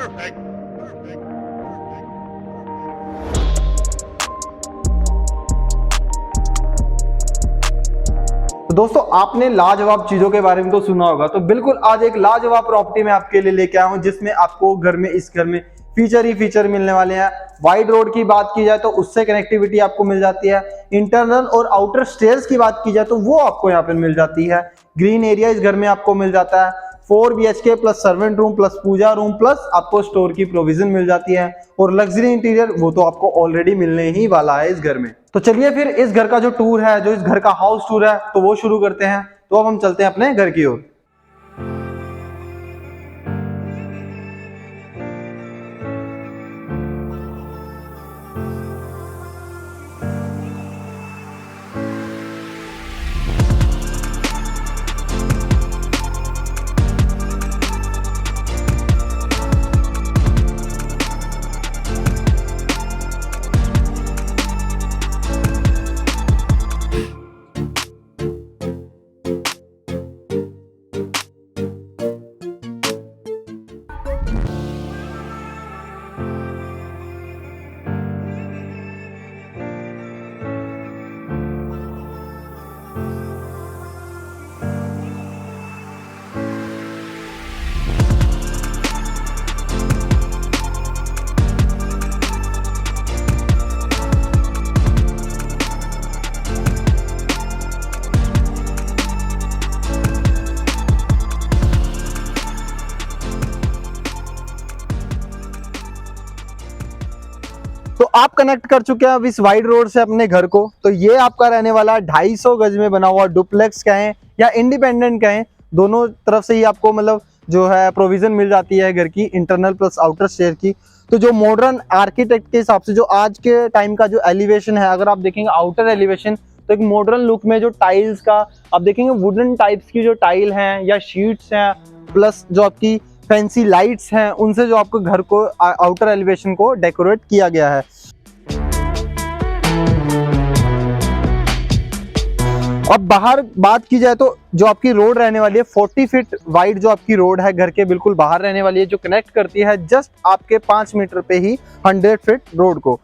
तो दोस्तों आपने लाजवाब चीजों के बारे में तो सुना होगा, तो बिल्कुल आज एक लाजवाब प्रॉपर्टी मैं आपके लिए लेके आया हूं जिसमें आपको इस घर में फीचर ही फीचर मिलने वाले हैं। वाइड रोड की बात की जाए तो उससे कनेक्टिविटी आपको मिल जाती है। इंटरनल और आउटर स्टेयर्स की बात की जाए तो वो आपको यहाँ पे मिल जाती है। ग्रीन एरिया इस घर में आपको मिल जाता है। 4 BHK plus servant room plus pooja room plus आपको स्टोर की प्रोविजन मिल जाती है। और लग्जरी इंटीरियर वो तो आपको ऑलरेडी मिलने ही वाला है इस घर में। तो चलिए फिर इस घर का जो टूर है, जो इस घर का हाउस टूर है, तो वो शुरू करते हैं। तो अब हम चलते हैं अपने घर की ओर। तो आप कनेक्ट कर चुके हैं अब इस वाइड रोड से अपने घर को। तो ये आपका रहने वाला 250 गज में बना हुआ डुप्लेक्स कहें या इंडिपेंडेंट कहें, दोनों तरफ से ही आपको मतलब जो है प्रोविजन मिल जाती है घर की, इंटरनल प्लस आउटर स्टेयर की। तो जो मॉडर्न आर्किटेक्ट के हिसाब से जो आज के टाइम का जो एलिवेशन है, अगर आप देखेंगे आउटर एलिवेशन, तो एक मॉडर्न लुक में जो टाइल्स का आप देखेंगे, वुडन टाइप्स की जो टाइल हैं या शीट्स हैं, प्लस जो आपकी फैंसी लाइट्स हैं, उनसे जो आपको घर को आउटर एलिवेशन को डेकोरेट किया गया है। अब बाहर बात की जाए तो जो आपकी रोड रहने वाली है 40 फीट वाइड, जो आपकी रोड है घर के बिल्कुल बाहर रहने वाली है, जो कनेक्ट करती है जस्ट आपके 5 मीटर पे ही 100 फीट रोड को।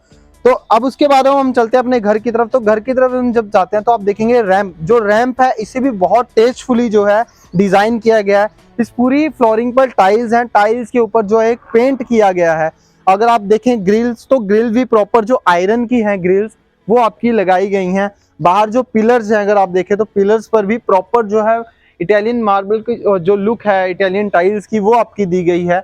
तो अब उसके बाद हम चलते हैं अपने घर की तरफ। तो घर की तरफ हम जब जाते हैं तो आप देखेंगे रैंप, जो रैंप है इसे भी बहुत टेस्टफुली जो है डिजाइन किया गया है। इस पूरी फ्लोरिंग पर टाइल्स हैं, टाइल्स के ऊपर जो है एक पेंट किया गया है। अगर आप देखें ग्रिल्स, तो ग्रिल भी प्रॉपर जो आयरन की हैं ग्रिल्स, वो आपकी लगाई गई हैं। बाहर जो पिलर्स हैं अगर आप देखें तो पिलर्स पर भी प्रॉपर जो है इटालियन मार्बल की जो लुक है, इटालियन टाइल्स की, वो आपकी दी गई है।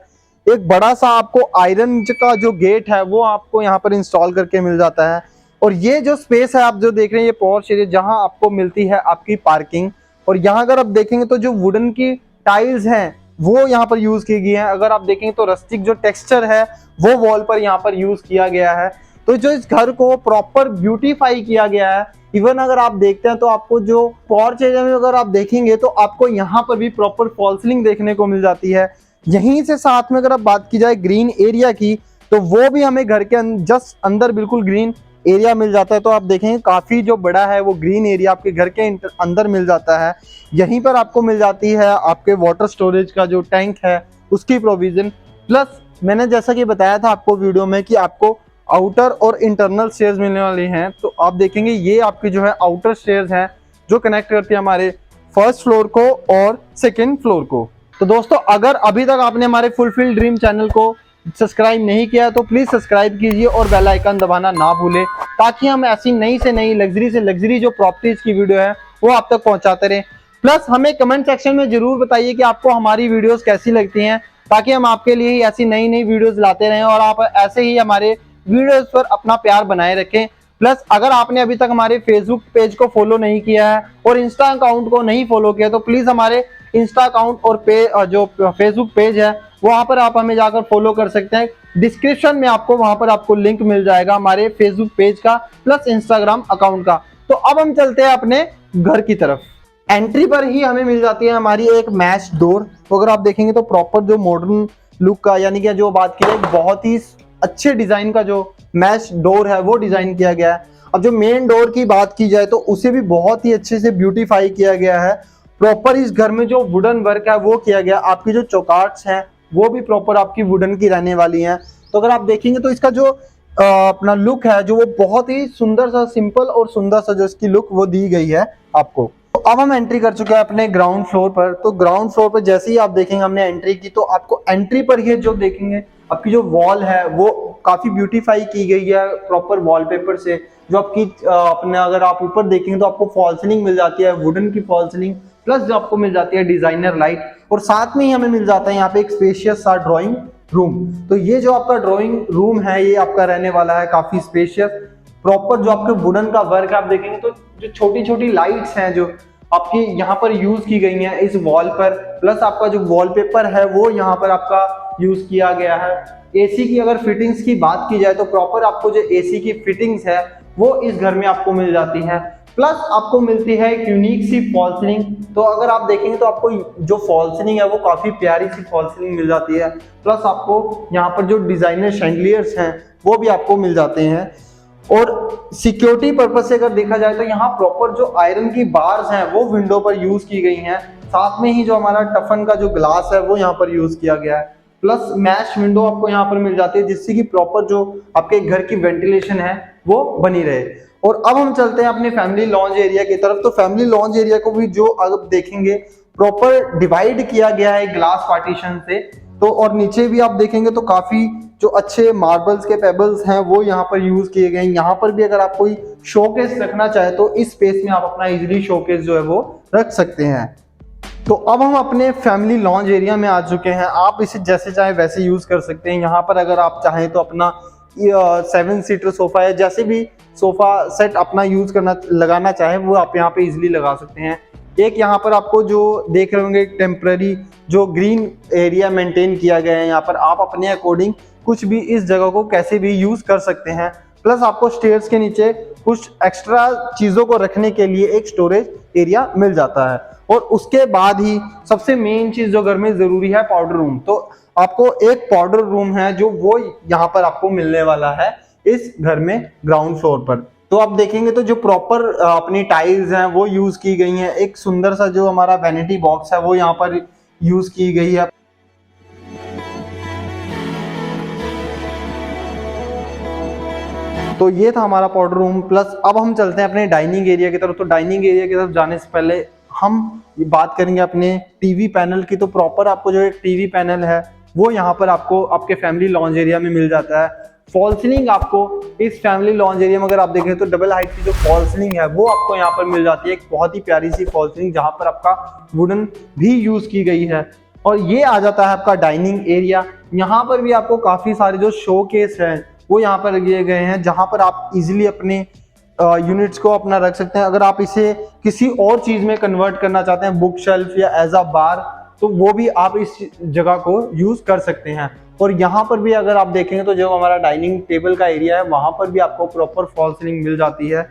एक बड़ा सा आपको आयरन का जो गेट है वो आपको यहाँ पर इंस्टॉल करके मिल जाता है। और ये जो स्पेस है आप जो देख रहे हैं, ये पोर्च एरिया जहाँ आपको मिलती है आपकी पार्किंग। और यहाँ अगर आप देखेंगे तो जो वुडन की टाइल्स हैं वो यहाँ पर यूज की गई है। अगर आप देखेंगे तो रस्टिक जो टेक्सचर है वो वॉल पर यहाँ पर यूज किया गया है। तो जो इस घर को प्रॉपर ब्यूटीफाई किया गया है। इवन अगर आप देखते हैं तो आपको जो पोर्च एरिया में अगर आप देखेंगे तो आपको यहाँ पर भी प्रॉपर फॉल सीलिंग देखने को मिल जाती है। यहीं से साथ में अगर आप बात की जाए ग्रीन एरिया की, तो वो भी हमें घर के जस्ट अंदर बिल्कुल ग्रीन एरिया मिल जाता है। तो आप देखेंगे काफी जो बड़ा है वो ग्रीन एरिया आपके घर के अंदर मिल जाता है। यहीं पर आपको मिल जाती है आपके वाटर स्टोरेज का जो टैंक है उसकी प्रोविजन। प्लस मैंने जैसा कि बताया था आपको वीडियो में कि आपको आउटर और इंटरनल स्टेयर्स मिलने वाली हैं। तो आप देखेंगे ये आपकी जो है आउटर स्टेयर्स हैं जो कनेक्ट करती है हमारे फर्स्ट फ्लोर को और सेकेंड फ्लोर को। तो दोस्तों अगर अभी तक आपने हमारे फुलफिल ड्रीम चैनल को सब्सक्राइब नहीं किया तो प्लीज सब्सक्राइब कीजिए और बेल आइकन दबाना ना भूलें, ताकि हम ऐसी नई से नई लग्जरी से लग्जरी जो प्रॉपर्टीज की वीडियो है वो आप तक पहुंचाते रहें। प्लस हमें कमेंट सेक्शन में जरूर बताइए कि आपको हमारी वीडियोस कैसी लगती हैं, ताकि हम आपके लिए ही ऐसी नई नई वीडियोस लाते रहें और आप ऐसे ही हमारे वीडियोस पर अपना प्यार बनाए रखें। प्लस अगर आपने अभी तक हमारे फेसबुक पेज को फॉलो नहीं किया है और इंस्टा अकाउंट को नहीं फॉलो किया तो प्लीज हमारे इंस्टा अकाउंट और जो फेसबुक पेज है वहां पर आप हमें जाकर फॉलो कर सकते हैं। डिस्क्रिप्शन में आपको वहां पर आपको लिंक मिल जाएगा हमारे फेसबुक पेज का प्लस इंस्टाग्राम अकाउंट का। तो अब हम चलते हैं अपने घर की तरफ। एंट्री पर ही हमें मिल जाती है हमारी एक मैच डोर। तो अगर आप देखेंगे तो प्रॉपर जो मॉडर्न लुक का, यानी कि जो बात की जाए बहुत ही अच्छे डिजाइन का जो मैच डोर है वो डिजाइन किया गया है। अब जो मेन डोर की बात की जाए तो उसे भी बहुत ही अच्छे से ब्यूटीफाई किया गया है। प्रॉपर इस घर में जो वुडन वर्क है वो किया गया। आपकी जो चौकाट्स हैं वो भी प्रॉपर आपकी वुडन की रहने वाली हैं। तो अगर आप देखेंगे तो इसका जो अपना लुक है जो वो बहुत ही सुंदर सा, सिंपल और सुंदर सा जो इसकी लुक वो दी गई है आपको। तो अब हम एंट्री कर चुके हैं अपने ग्राउंड फ्लोर पर। तो ग्राउंड फ्लोर पर जैसे ही आप देखेंगे हमने एंट्री की, तो आपको एंट्री पर ही जो देखेंगे आपकी जो वॉल है वो काफी ब्यूटीफाई की गई है प्रॉपर वॉलपेपर से। जो आपकी अपने अगर आप ऊपर देखेंगे तो आपको फॉल सीलिंग मिल जाती है, वुडन की फॉल सीलिंग, प्लस जो आपको मिल जाती है डिजाइनर लाइट, और साथ में ही हमें मिल जाता है यहाँ पे एक स्पेशियस सा ड्राइंग रूम। तो ये जो आपका ड्राइंग रूम है ये आपका रहने वाला है काफी स्पेशियस। प्रॉपर जो आपके वुडन का वर्क आप देखेंगे तो जो छोटी छोटी लाइट्स हैं जो आपकी यहाँ पर यूज की गई हैं इस वॉल पर, प्लस आपका जो वॉलपेपर है वो यहाँ पर आपका यूज किया गया है। एसी की अगर फिटिंग्स की बात की जाए तो प्रॉपर आपको जो एसी की फिटिंग्स है वो इस घर में आपको मिल जाती है, प्लस आपको मिलती है एक यूनिक सी फॉल सीलिंग। तो अगर आप देखेंगे तो आपको जो फॉल सीलिंग है वो काफी प्यारी सी फॉल सीलिंग मिल जाती है, प्लस आपको यहाँ पर जो डिजाइनर शैंडलियर्स हैं वो भी आपको मिल जाते हैं। और सिक्योरिटी पर्पज से अगर देखा जाए तो यहाँ प्रॉपर जो आयरन की बार्स हैं वो विंडो पर यूज की गई हैं, साथ में ही जो हमारा टफन का जो ग्लास है वो यहाँ पर यूज किया गया है, प्लस मैश विंडो आपको यहाँ पर मिल जाती है जिससे कि प्रॉपर जो आपके घर की वेंटिलेशन है वो बनी रहे। और अब हम चलते हैं अपने फैमिली लॉन्ज एरिया की तरफ। तो फैमिली लॉन्ज एरिया को भी जो अब देखेंगे प्रॉपर डिवाइड किया गया है ग्लास पार्टीशन से। तो और नीचे भी आप देखेंगे तो काफी जो अच्छे मार्बल्स के पेबल्स हैं वो यहाँ पर यूज किए गए हैं। यहाँ पर भी अगर आप कोई शोकेस रखना चाहे तो इस स्पेस में आप अपना इजीली शोकेस जो है वो रख सकते हैं। तो अब हम अपने फैमिली लॉन्ज एरिया में आ चुके हैं। आप इसे जैसे चाहे वैसे यूज कर सकते हैं। यहाँ पर अगर आप चाहें तो अपना 7 सीटर सोफा या जैसे भी सोफा सेट अपना यूज करना लगाना चाहे वो आप यहाँ पे इजीली लगा सकते हैं। एक यहाँ पर आपको जो देख रहे होंगे टेम्पररी जो ग्रीन एरिया मेंटेन किया गया है, यहाँ पर आप अपने अकॉर्डिंग कुछ भी इस जगह को कैसे भी यूज कर सकते हैं। प्लस आपको स्टेयर्स के नीचे कुछ एक्स्ट्रा चीजों को रखने के लिए एक स्टोरेज एरिया मिल जाता है। और उसके बाद ही सबसे मेन चीज जो घर में जरूरी है पाउडर रूम। तो आपको एक पाउडर रूम है जो वो यहाँ पर आपको मिलने वाला है इस घर में ग्राउंड फ्लोर पर। तो आप देखेंगे तो जो प्रॉपर अपनी टाइल्स हैं वो यूज की गई हैं। एक सुंदर सा जो हमारा वैनिटी बॉक्स है वो यहाँ पर यूज की गई है। तो ये था हमारा पाउडर रूम। प्लस अब हम चलते हैं अपने डाइनिंग एरिया की तरफ। तो डाइनिंग एरिया की तरफ जाने से पहले हम बात करेंगे अपने टीवी पैनल की। तो प्रॉपर आपको जो एक टीवी पैनल है वो यहाँ पर आपको आपके फैमिली लॉन्ज एरिया में मिल जाता है। फॉल सीलिंग आपको इस फैमिली लॉन्ज एरिया में अगर आप देखें तो डबल हाइट की जो फॉल सीलिंग है वो आपको यहाँ पर मिल जाती है। एक बहुत ही प्यारी सी फॉल सीलिंग जहाँ पर आपका वुडन भी यूज की गई है। और ये आ जाता है आपका डाइनिंग एरिया। यहाँ पर भी आपको काफी सारे जो शो केस है वो यहाँ पर दिए गए हैं जहाँ पर आप इजिली अपने यूनिट्स को अपना रख सकते हैं। अगर आप इसे किसी और चीज में कन्वर्ट करना चाहते हैं, बुक शेल्फ या एज अ बार, तो वो भी आप इस जगह को यूज कर सकते हैं। और यहाँ पर भी अगर आप देखेंगे तो जो हमारा डाइनिंग टेबल का एरिया है वहां पर भी आपको प्रॉपर फॉल सीलिंग मिल जाती है।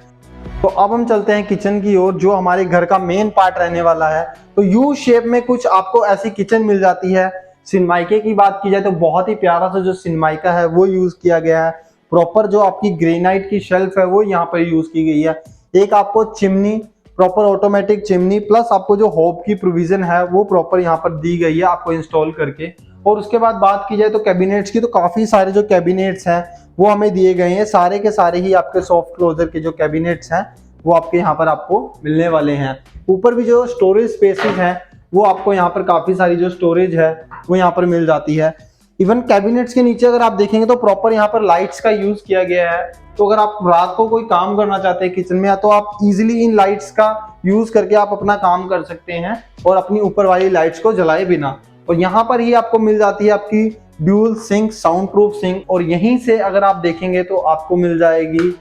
तो अब हम चलते हैं किचन की ओर जो हमारे घर का मेन पार्ट रहने वाला है। तो यू शेप में कुछ आपको ऐसी किचन मिल जाती है। सिनमाइके की बात की जाए तो बहुत ही प्यारा सा जो सिनमाइका है वो यूज किया गया है। प्रॉपर जो आपकी ग्रेनाइट की शेल्फ है वो यहाँ पर यूज की गई है। एक आपको chimney, proper automatic chimney, plus आपको जो होब की प्रोविजन है वो प्रॉपर यहाँ पर दी गई है आपको इंस्टॉल करके। और उसके बाद बात की जाए तो कैबिनेट्स की, तो काफी सारे जो कैबिनेट्स हैं वो हमें दिए गए हैं। सारे के सारे ही आपके सॉफ्ट क्लोजर के जो कैबिनेट्स हैं वो आपके यहाँ पर आपको मिलने वाले हैं। ऊपर भी जो स्टोरेज स्पेसेस हैं वो आपको यहाँ पर काफी सारी जो स्टोरेज है वो यहाँ पर मिल जाती है। इवन कैबिनेट्स के नीचे अगर आप देखेंगे तो प्रॉपर यहाँ पर लाइट्स का यूज किया गया है। तो अगर आप रात को कोई काम करना चाहते हैं किचन में तो आप इजीली इन लाइट्स का यूज करके आप अपना काम कर सकते हैं और अपनी ऊपर वाली लाइट्स को जलाए बिना। और यहाँ पर ही आपको मिल जाती है आपकी dual sink, sound proof sink. और यहीं से अगर आप देखेंगे तो आपको मिल जाएगी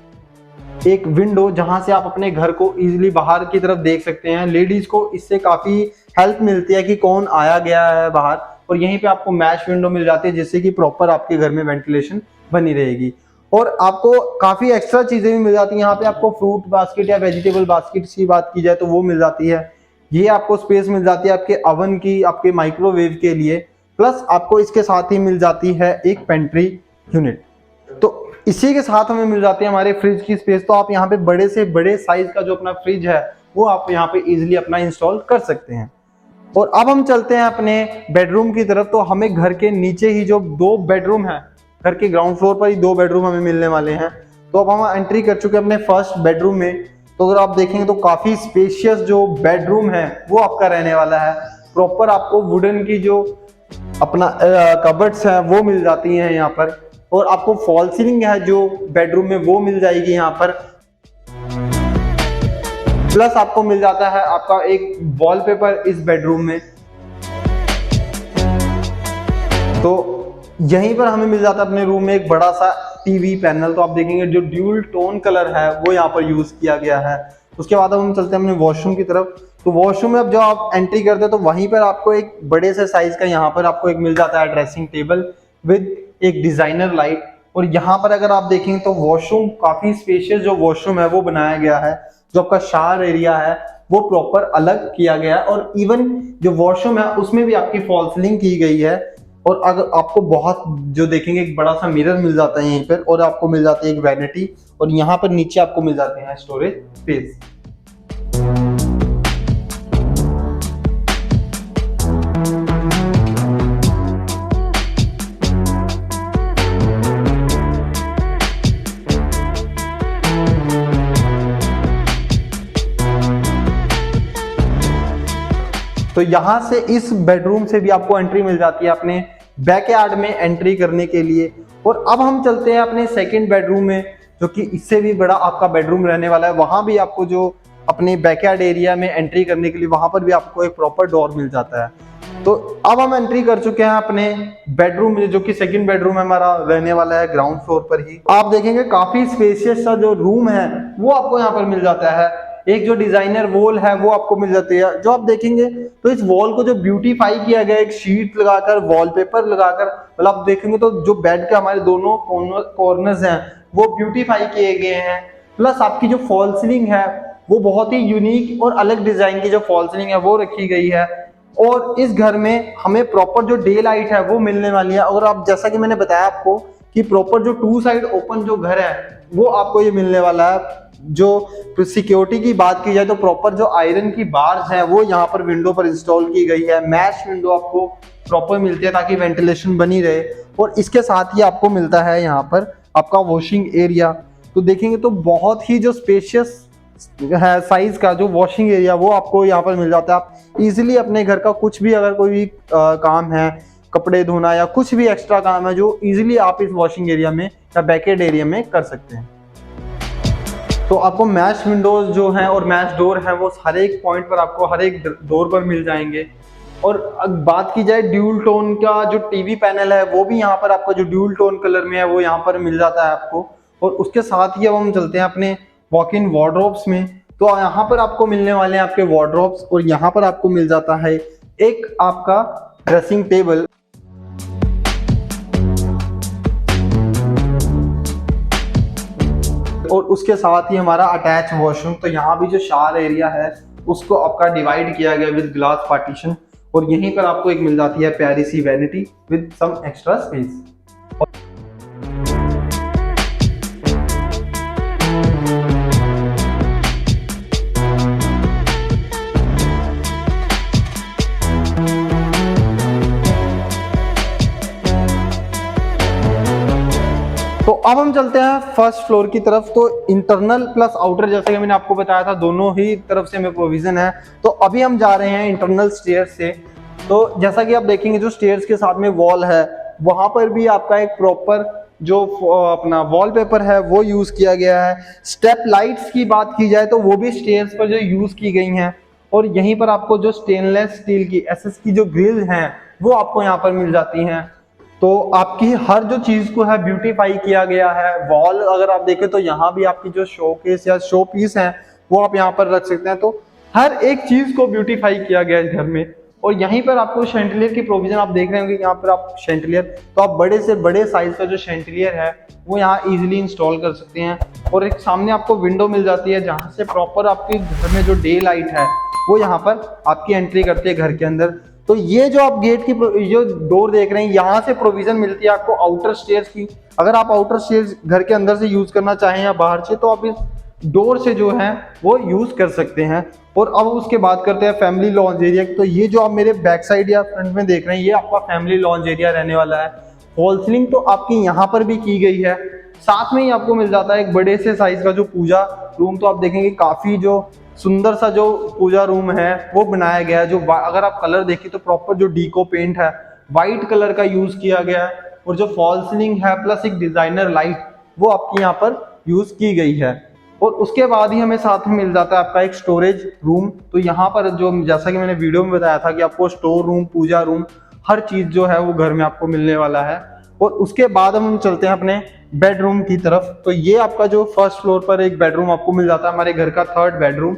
एक विंडो जहां से आप अपने घर को इजीली बाहर की तरफ देख सकते हैं। लेडीज को इससे काफी हेल्प मिलती है कि कौन आया गया है बाहर। और यहीं पे आपको मैश विंडो मिल जाती है जिससे कि प्रॉपर आपके घर में वेंटिलेशन बनी रहेगी। और आपको काफी एक्स्ट्रा चीजें भी मिल जाती हैं। यहाँ पे आपको फ्रूट बास्केट या वेजिटेबल बास्केट की बात की जाए तो वो मिल जाती है। ये आपको स्पेस मिल जाती है आपके अवन की, आपके माइक्रोवेव के लिए। प्लस आपको इसके साथ ही मिल जाती है एक पेंट्री यूनिट। तो इसी के साथ हमें मिल जाती है हमारे फ्रिज की स्पेस। तो आप यहाँ पे बड़े से बड़े साइज का जो अपना फ्रिज है वो आप यहाँ पे इजीली अपना इंस्टॉल कर सकते हैं। और अब हम चलते हैं अपने बेडरूम की तरफ। तो हमें घर के नीचे ही जो 2 बेडरूम है, घर के ग्राउंड फ्लोर पर ही 2 बेडरूम हमें मिलने वाले हैं। तो अब हम एंट्री कर चुके हैं अपने फर्स्ट बेडरूम में। तो अगर आप देखेंगे तो काफी स्पेशियस जो बेडरूम है वो आपका रहने वाला है। प्रॉपर आपको वुडन की जो अपना कबर्ड्स है वो मिल जाती हैं यहाँ पर, और आपको फॉल सीलिंग है जो बेडरूम में वो मिल जाएगी यहाँ पर। प्लस आपको मिल जाता है आपका एक वॉलपेपर इस बेडरूम में। तो यहीं पर हमें मिल जाता है अपने रूम में एक बड़ा सा टीवी पैनल। तो आप देखेंगे जो ड्यूल टोन कलर है वो यहाँ पर यूज किया गया है। उसके बाद अब हम चलते हैं अपने वॉशरूम की तरफ। तो वॉशरूम में अब जब आप एंट्री करते हैं तो वहीं पर आपको एक बड़े से साइज का यहाँ पर आपको एक मिल जाता है ड्रेसिंग टेबल विद एक डिजाइनर लाइट। और यहाँ पर अगर आप देखेंगे तो वॉशरूम काफी स्पेशियस जो वॉशरूम है वो बनाया गया है। जो आपका शावर एरिया है वो प्रॉपर अलग किया गया है, और इवन जो वॉशरूम है उसमें भी आपकी फॉल सीलिंग की गई है। और अगर आपको बहुत जो देखेंगे एक बड़ा सा मिरर मिल जाता है यहीं पर, और आपको मिल जाती है एक वैनिटी, और यहाँ पर नीचे आपको मिल जाते हैं स्टोरेज स्पेस। तो यहां से इस बेडरूम से भी आपको एंट्री मिल जाती है अपने बैकयार्ड में एंट्री करने के लिए। और अब हम चलते हैं अपने सेकंड बेडरूम में, जो कि इससे भी बड़ा आपका बेडरूम रहने वाला है। वहां भी आपको जो अपने बैकयार्ड एरिया में एंट्री करने के लिए वहां पर भी आपको एक प्रॉपर डोर मिल जाता है। तो अब हम एंट्री कर चुके हैं अपने बेडरूम में, जो कि सेकंड बेडरूम हमारा रहने वाला है ग्राउंड फ्लोर पर ही। आप देखेंगे काफी स्पेशियस सा जो रूम है वो आपको यहाँ पर मिल जाता है। एक जो डिजाइनर वॉल है वो आपको मिल जाती है। जो आप देखेंगे तो इस वॉल को जो ब्यूटीफाई किया गया, एक शीट लगाकर वॉलपेपर लगाकर, मतलब आप देखेंगे तो जो बेड के हमारे दोनों कॉर्नर्स हैं वो ब्यूटीफाई किए गए हैं। प्लस आपकी जो फॉल सीलिंग है वो बहुत ही यूनिक और अलग डिजाइन की जो फॉल सीलिंग है वो रखी गई है। और इस घर में हमें प्रॉपर जो डे लाइट है वो मिलने वाली है। और आप जैसा कि मैंने बताया आपको कि प्रॉपर जो 2 साइड ओपन जो घर है वो आपको ये मिलने वाला है। जो सिक्योरिटी की बात की जाए तो प्रॉपर जो आयरन की बार्स है वो यहाँ पर विंडो पर इंस्टॉल की गई है। मैश विंडो आपको प्रॉपर मिलती है ताकि वेंटिलेशन बनी रहे। और इसके साथ ही आपको मिलता है यहाँ पर आपका वॉशिंग एरिया। तो देखेंगे तो बहुत ही जो स्पेशियस है साइज का जो वॉशिंग एरिया वो आपको यहाँ पर मिल जाता है। आप इजीली अपने घर का कुछ भी अगर कोई भी काम है, कपड़े धोना या कुछ भी एक्स्ट्रा काम है, जो इजीली आप इस वॉशिंग एरिया में या बैकयार्ड एरिया में कर सकते हैं। तो आपको मैश विंडोज जो हैं और मैश डोर हैं वो हर एक पॉइंट पर आपको हर एक डोर पर मिल जाएंगे। और बात की जाए ड्यूल टोन का जो टीवी पैनल है वो भी यहाँ पर आपको जो ड्यूल टोन कलर में है वो यहाँ पर मिल जाता है आपको। और उसके साथ ही अब हम चलते हैं अपने वॉक इन वार्डरोब्स में। तो यहाँ पर आपको मिलने वाले हैं आपके वार्डरोब्स, और यहाँ पर आपको मिल जाता है एक आपका ड्रेसिंग टेबल। और उसके साथ ही हमारा अटैच वॉशरूम। तो यहाँ भी जो शावर एरिया है उसको आपका डिवाइड किया गया विद ग्लास पार्टीशन, और यहीं पर आपको एक मिल जाती है प्यारी सी vanity with some extra space. तो अब हम चलते हैं फर्स्ट फ्लोर की तरफ। तो इंटरनल प्लस आउटर, जैसे कि मैंने आपको बताया था, दोनों ही तरफ से हमें प्रोविजन है। तो अभी हम जा रहे हैं इंटरनल स्टेयर से। तो जैसा कि आप देखेंगे जो स्टेयर्स के साथ में वॉल है वहां पर भी आपका एक प्रॉपर जो अपना वॉलपेपर है वो यूज किया गया है। स्टेप लाइट्स की बात की जाए तो वो भी स्टेयर्स पर जो यूज की गई हैं। और यहीं पर आपको जो स्टेनलेस स्टील की एसएस की जो ग्रिल हैं वो आपको यहाँ पर मिल जाती हैं। तो आपकी हर जो चीज को है ब्यूटीफाई किया गया है। वॉल अगर आप देखें तो यहाँ भी आपकी जो शोकेस या शो पीस है वो आप यहाँ पर रख सकते हैं। तो हर एक चीज को ब्यूटीफाई किया गया है घर में। और यहीं पर आपको शैंटिलियर की प्रोविजन आप देख रहे होंगे, यहाँ पर आप शैंटिलियर, तो आप बड़े से बड़े साइज का जो शैंटिलियर है वो यहाँ इजीली इंस्टॉल कर सकते हैं। और एक सामने आपको विंडो मिल जाती है जहाँ से प्रॉपर आपके घर में जो डे लाइट है वो यहाँ पर आपकी एंट्री करती है घर के अंदर। तो ये जो आप गेट की जो डोर देख रहे हैं यहाँ से प्रोविजन मिलती है आपको आउटर स्टेयर्स की। अगर आप आउटर स्टेयर्स घर के अंदर से यूज करना चाहें या बाहर से, तो आप इस डोर से जो है वो यूज कर सकते हैं। और अब उसके बाद करते हैं फैमिली लॉन्ज एरिया। तो ये जो आप मेरे बैक साइड या फ्रंट में देख रहे हैं, ये आपका फैमिली लॉन्ज एरिया रहने वाला है। फॉल सीलिंग तो आपकी यहाँ पर भी की गई है। साथ में ही आपको मिल जाता है एक बड़े से साइज का जो पूजा रूम। तो आप देखेंगे काफी जो सुंदर सा जो पूजा रूम है वो बनाया गया है। जो अगर आप कलर देखिए तो प्रॉपर जो डीको पेंट है व्हाइट कलर का यूज किया गया है। और जो फॉल सीलिंग है प्लस एक डिजाइनर लाइट वो आपकी यहाँ पर यूज की गई है। और उसके बाद ही हमें साथ में मिल जाता है आपका एक स्टोरेज रूम। तो यहाँ पर जो जैसा कि मैंने वीडियो में बताया था कि आपको स्टोर रूम, पूजा रूम, हर चीज जो है वो घर में आपको मिलने वाला है। और उसके बाद हम चलते हैं अपने बेडरूम की तरफ। तो ये आपका जो फर्स्ट फ्लोर पर एक बेडरूम आपको मिल जाता है, हमारे घर का थर्ड बेडरूम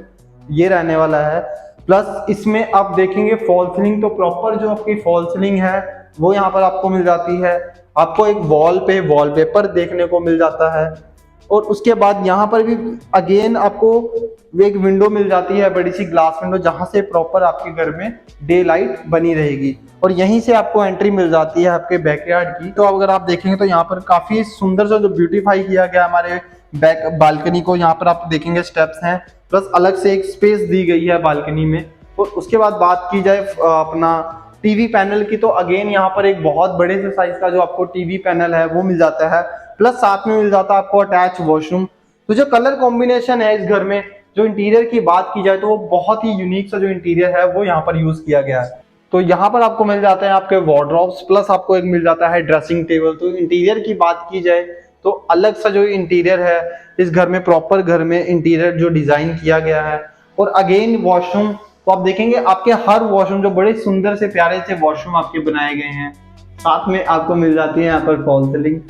ये रहने वाला है। प्लस इसमें आप देखेंगे फॉल सीलिंग, तो प्रॉपर जो आपकी फॉल सीलिंग है वो यहाँ पर आपको मिल जाती है। आपको एक वॉल पे वॉलपेपर देखने को मिल जाता है। और उसके बाद यहाँ पर भी अगेन आपको एक विंडो मिल जाती है, बड़ी सी ग्लास विंडो, जहां से प्रॉपर आपके घर में डे लाइट बनी रहेगी। और यहीं से आपको एंट्री मिल जाती है आपके बैकयार्ड की। तो अगर आप देखेंगे तो यहाँ पर काफी सुंदर सा जो ब्यूटीफाई किया गया हमारे बैक बालकनी को, यहाँ पर आप देखेंगे स्टेप्स हैं, प्लस अलग से एक स्पेस दी गई है बालकनी में। और उसके बाद बात की जाए अपना टीवी पैनल की, तो अगेन यहाँ पर एक बहुत बड़े से साइज का जो आपको टीवी पैनल है वो मिल जाता है। प्लस साथ में मिल जाता है आपको अटैच वॉशरूम। तो जो कलर कॉम्बिनेशन है इस घर में, जो इंटीरियर की बात की जाए तो वो बहुत ही यूनिक सा जो इंटीरियर है वो यहाँ पर यूज किया गया है। तो यहाँ पर आपको मिल जाते हैं आपके वार्डरोब्स, प्लस आपको एक मिल जाता है ड्रेसिंग टेबल। तो इंटीरियर की बात की जाए तो अलग सा जो इंटीरियर है इस घर में, प्रॉपर घर में इंटीरियर जो डिजाइन किया गया है। और अगेन वॉशरूम, तो आप देखेंगे आपके हर वॉशरूम जो बड़े सुंदर से प्यारे से वॉशरूम आपके बनाए गए हैं। साथ में आपको मिल जाती है यहाँ पर फॉल सीलिंग।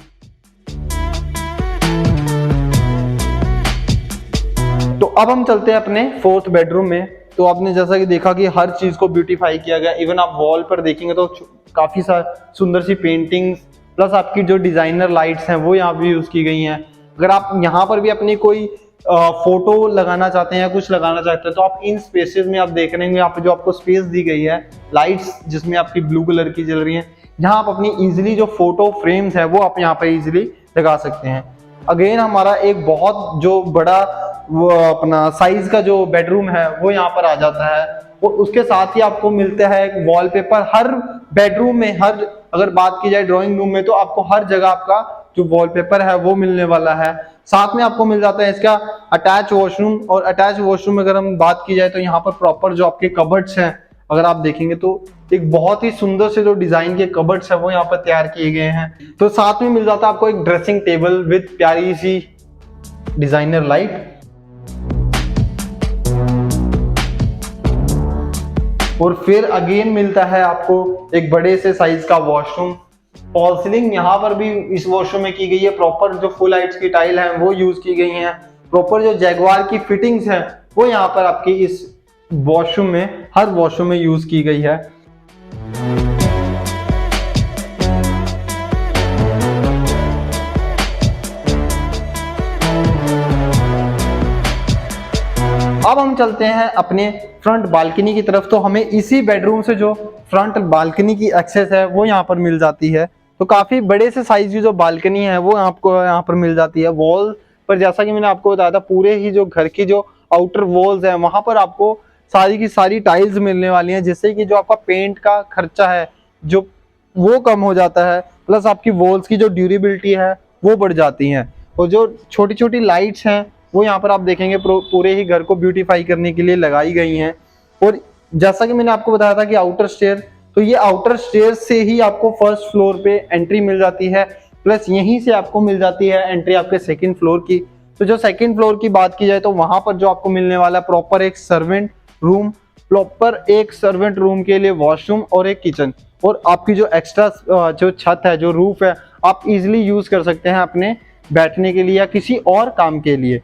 तो अब हम चलते हैं अपने फोर्थ बेडरूम में। तो आपने जैसा कि देखा कि हर चीज को ब्यूटीफाई किया गया। इवन आप वॉल पर देखेंगे तो काफी सुंदर सी पेंटिंग्स, प्लस आपकी जो डिजाइनर लाइट्स हैं वो यहाँ भी यूज की गई हैं। अगर आप यहाँ पर भी अपनी कोई फोटो लगाना चाहते हैं या कुछ लगाना चाहते हैं तो आप इन स्पेसेस में आप देख रहे हैं यहाँ पे जो आपको स्पेस दी गई है, लाइट्स जिसमें आपकी ब्लू कलर की जल रही है, यहाँ आप अपनी इजीली जो फोटो फ्रेम्स है वो आप यहाँ पे इजीली लगा सकते हैं। अगेन हमारा एक बहुत जो बड़ा वो अपना साइज का जो बेडरूम है वो यहाँ पर आ जाता है। और उसके साथ ही आपको मिलता है एक वॉलपेपर हर बेडरूम में। हर अगर बात की जाए ड्राइंग रूम में तो आपको हर जगह आपका जो वॉलपेपर है वो मिलने वाला है। साथ में आपको मिल जाता है इसका अटैच वॉशरूम। और अटैच वॉशरूम में अगर हम बात की जाए तो यहाँ पर प्रॉपर जो आपके कबर्ड्स हैं अगर आप देखेंगे तो एक बहुत ही सुंदर से जो डिजाइन के कबर्ड्स है वो यहाँ पर तैयार किए गए हैं। तो साथ में मिल जाता है आपको एक ड्रेसिंग टेबल विद प्यारी सी डिजाइनर लाइट। और फिर अगेन मिलता है आपको एक बड़े से साइज का वॉशरूम। फॉल सीलिंग यहाँ पर भी इस वॉशरूम में की गई है। प्रॉपर जो फुल हाइट्स की टाइल है वो यूज की गई हैं। प्रॉपर जो जैगवार की फिटिंग्स हैं वो यहाँ पर आपकी इस वॉशरूम में, हर वॉशरूम में यूज की गई है। अब हम चलते हैं अपने फ्रंट बालकनी की तरफ। तो हमें इसी बेडरूम से जो फ्रंट बालकनी की एक्सेस है वो यहाँ पर मिल जाती है। तो काफी बड़े से साइज की जो बालकनी है वो आपको यहाँ पर मिल जाती है। वॉल पर जैसा कि मैंने आपको बताया था पूरे ही जो घर की जो आउटर वॉल्स है वहां पर आपको सारी की सारी टाइल्स मिलने वाली हैं, जिससे कि जो आपका पेंट का खर्चा है जो वो कम हो जाता है। प्लस आपकी वॉल्स की जो ड्यूरेबिलिटी है वो बढ़ जाती है। और जो छोटी छोटी लाइट्स हैं वो यहाँ पर आप देखेंगे पूरे ही घर को ब्यूटीफाई करने के लिए लगाई गई हैं। और जैसा कि मैंने आपको बताया था कि आउटर स्टेयर, तो ये आउटर स्टेयर से ही आपको फर्स्ट फ्लोर पे एंट्री मिल जाती है। प्लस यहीं से आपको मिल जाती है एंट्री आपके सेकंड फ्लोर की। तो जो सेकंड फ्लोर की बात की जाए तो वहां पर जो आपको मिलने वाला है प्रॉपर एक सर्वेंट रूम, प्रॉपर एक सर्वेंट रूम के लिए वॉशरूम और एक किचन। और आपकी जो एक्स्ट्रा जो छत है, जो रूफ है, आप इजिली यूज कर सकते हैं अपने बैठने के लिए या किसी और काम के लिए।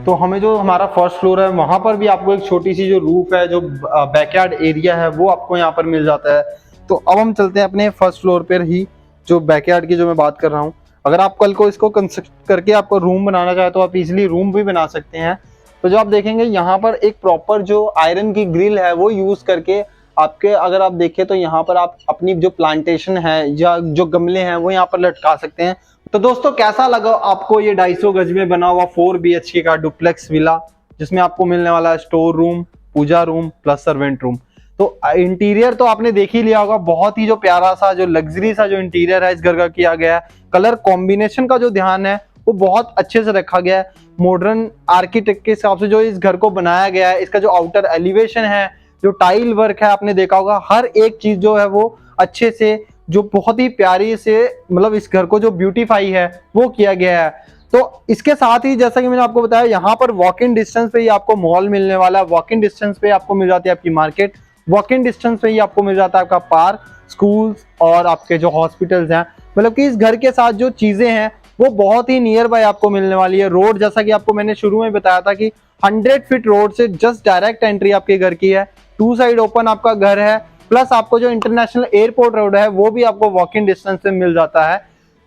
तो हमें जो हमारा फर्स्ट फ्लोर है वहां पर भी आपको एक छोटी सी जो रूफ है, जो बैकयार्ड एरिया है वो आपको यहाँ पर मिल जाता है। तो अब हम चलते हैं अपने फर्स्ट फ्लोर पर ही जो बैकयार्ड की जो मैं बात कर रहा हूँ। अगर आप कल को इसको कंस्ट्रक्ट करके आपको रूम बनाना चाहे तो आप इजिली रूम भी बना सकते हैं। तो जो आप देखेंगे यहाँ पर एक प्रॉपर जो आयरन की ग्रिल है वो यूज करके आपके, अगर आप देखें तो यहाँ पर आप अपनी जो प्लांटेशन है या जो गमले हैं वो यहाँ पर लटका सकते हैं। तो दोस्तों कैसा लगा आपको ये 250 गज में बना हुआ 4 BHK का डुप्लेक्स विला, जिसमें आपको मिलने वाला है स्टोर रूम, पूजा रूम प्लस सर्वेंट रूम। तो इंटीरियर तो आपने देख ही लिया होगा, बहुत ही जो प्यारा सा जो लग्जरी सा जो इंटीरियर है इस घर का किया गया है। कलर कॉम्बिनेशन का जो ध्यान है वो बहुत अच्छे से रखा गया है। मॉडर्न आर्किटेक्ट के हिसाब से जो इस घर को बनाया गया है, इसका जो आउटर एलिवेशन है, जो टाइल वर्क है, आपने देखा होगा हर एक चीज जो है वो अच्छे से, जो बहुत ही प्यारी से मतलब इस घर को जो ब्यूटीफाई है वो किया गया है। तो इसके साथ ही जैसा कि मैंने आपको बताया, यहाँ पर वॉक इन डिस्टेंस पे ही आपको मॉल मिलने वाला है, वॉक इन डिस्टेंस पे आपको मिल जाती है आपकी मार्केट, वॉक इन डिस्टेंस पे ही आपको मिल जाता है आपका पार्क, स्कूल्स और आपके जो हॉस्पिटल्स हैं। मतलब कि इस घर के साथ जो चीजें हैं वो बहुत ही नियर बाय आपको मिलने वाली है। रोड जैसा कि आपको मैंने शुरू में बताया था कि 100 फीट रोड से जस्ट डायरेक्ट एंट्री आपके घर की है। 2 साइड ओपन आपका घर है, प्लस आपको जो इंटरनेशनल एयरपोर्ट रोड है वो भी आपको वॉक इन डिस्टेंस से मिल जाता है।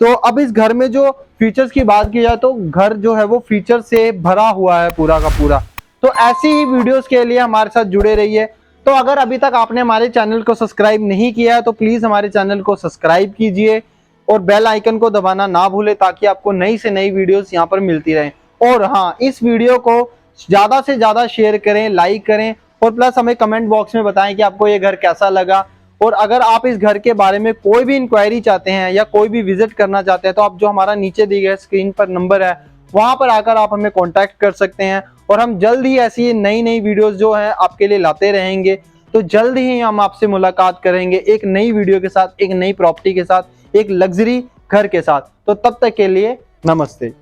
तो अब इस घर में जो फीचर्स की बात की जाए तो घर जो है वो फीचर से भरा हुआ है पूरा का पूरा। तो ऐसी ही वीडियोस के लिए हमारे साथ जुड़े रहिए। तो अगर अभी तक आपने हमारे चैनल को सब्सक्राइब नहीं किया है तो प्लीज हमारे चैनल को सब्सक्राइब कीजिए और बेल आइकन को दबाना ना भूले, ताकि आपको नई से नई वीडियोस यहाँ पर मिलती रहें। और हाँ, इस वीडियो को ज्यादा से ज्यादा शेयर करें, लाइक करें और प्लस हमें कमेंट बॉक्स में बताएं कि आपको ये घर कैसा लगा। और अगर आप इस घर के बारे में कोई भी इंक्वायरी चाहते हैं या कोई भी विजिट करना चाहते हैं तो आप जो हमारा नीचे दिए गए स्क्रीन पर नंबर है वहां पर आकर आप हमें कांटेक्ट कर सकते हैं। और हम जल्द ही ऐसी नई नई वीडियोस जो है आपके लिए लाते रहेंगे। तो जल्द ही हम आपसे मुलाकात करेंगे एक नई वीडियो के साथ, एक नई प्रॉपर्टी के साथ, एक लग्जरी घर के साथ। तो तब तक के लिए नमस्ते।